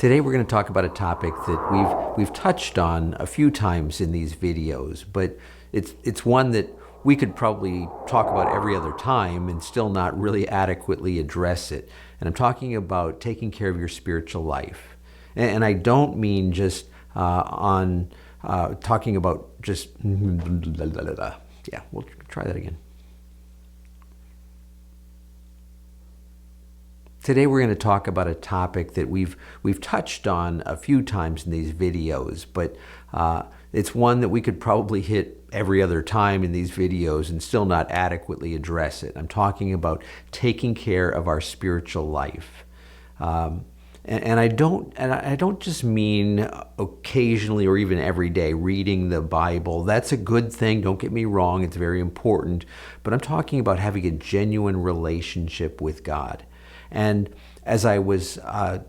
Today we're going to talk about a topic that we've touched on a few times in these videos, but it's one that we could probably talk about every other time and still not really adequately address it. And I'm talking about taking care of your spiritual life. And I don't mean just talking about just yeah, we'll try that again. Today we're going to talk about a topic that we've touched on a few times in these videos, but it's one that we could probably hit every other time in these videos and still not adequately address it. I'm talking about taking care of our spiritual life. And I don't just mean occasionally or even every day reading the Bible. That's a good thing, don't get me wrong, it's very important, but I'm talking about having a genuine relationship with God. And as I was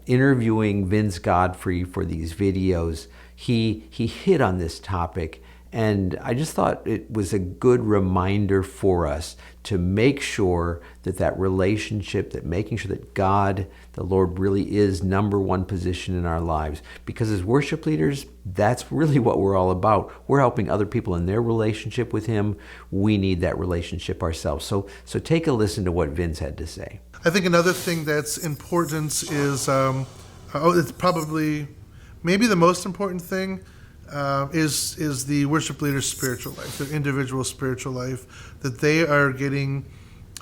interviewing Vince Godfrey for these videos, he hit on this topic, and I just thought it was a good reminder for us to make sure that relationship, that making sure that God, the Lord, really is number one position in our lives. Because as worship leaders, that's really what we're all about. We're helping other people in their relationship with Him. We need that relationship ourselves. So take a listen to what Vince had to say. I think another thing that's important is, it's probably maybe the most important thing, is the worship leader's spiritual life, their individual spiritual life, that they are getting,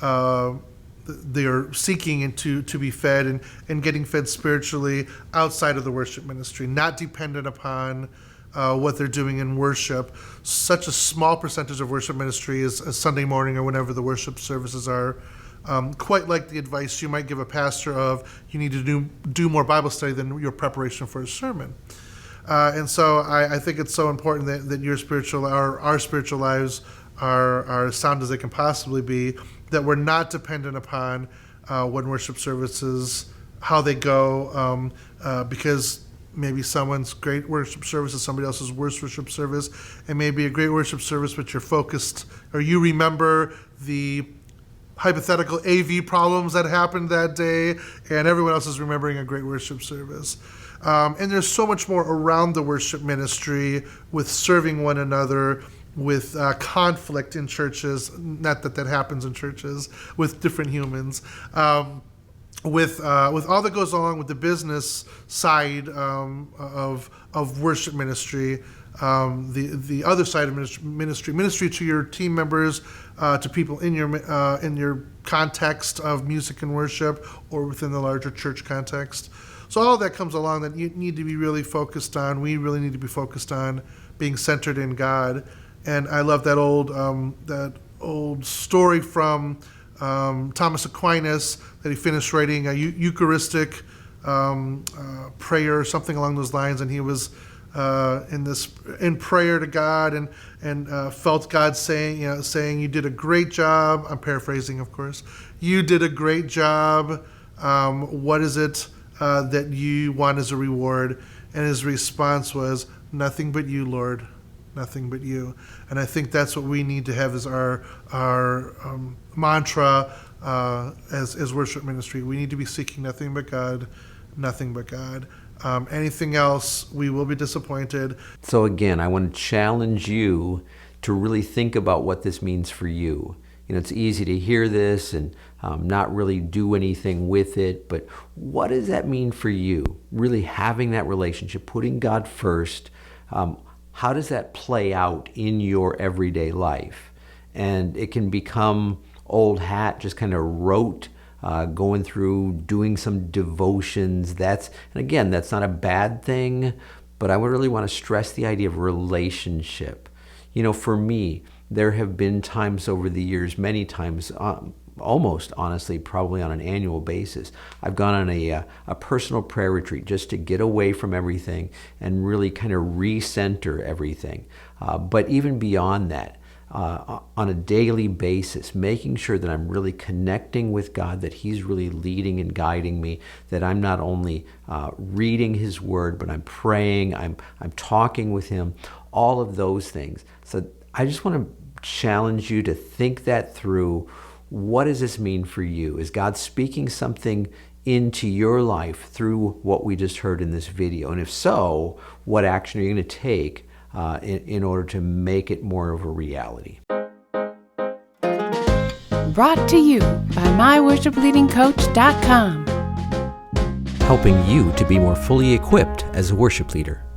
they are seeking to be fed and getting fed spiritually outside of the worship ministry, not dependent upon what they're doing in worship. Such a small percentage of worship ministry is a Sunday morning or whenever the worship services are. Quite like the advice you might give a pastor of you need to do more Bible study than your preparation for a sermon. And so I think it's so important that your spiritual, our spiritual lives are as sound as they can possibly be, that we're not dependent upon when worship services, how they go, because maybe someone's great worship service is somebody else's worst worship service. It may be a great worship service, but you're focused, or you remember the hypothetical AV problems that happened that day, and everyone else is remembering a great worship service. And there's so much more around the worship ministry with serving one another, with conflict in churches, not that happens in churches, with different humans, with all that goes along with the business side of worship ministry, the other side of ministry to your team members, to people in your context of music and worship, or within the larger church context. So all of that comes along that you need to be really focused on. We really need to be focused on being centered in God. And I love that old story from Thomas Aquinas, that he finished writing a Eucharistic prayer or something along those lines, and he was in prayer to God and felt God saying you did a great job. I'm paraphrasing, of course. You did a great job. What is it that you want as a reward? And his response was, nothing but you, Lord, nothing but you. And I think that's what we need to have as our mantra as worship ministry. We need to be seeking nothing but God, nothing but God. Anything else, we will be disappointed. So again, I want to challenge you to really think about what this means for you. It's easy to hear this and not really do anything with it, but what does that mean for you? Really having that relationship, putting God first, how does that play out in your everyday life? And it can become old hat, just kind of rote, going through, doing some devotions. And again, that's not a bad thing, but I would really want to stress the idea of relationship. For me, there have been times over the years, many times, almost honestly, probably on an annual basis, I've gone on a personal prayer retreat just to get away from everything and really kind of recenter everything. But even beyond that, on a daily basis, making sure that I'm really connecting with God, that He's really leading and guiding me, that I'm not only reading His Word, but I'm praying, I'm talking with Him, all of those things. So I just want to challenge you to think that through. What does this mean for you? Is God speaking something into your life through what we just heard in this video? And if so, what action are you going to take in order to make it more of a reality? Brought to you by myworshipleadingcoach.com. Helping you to be more fully equipped as a worship leader.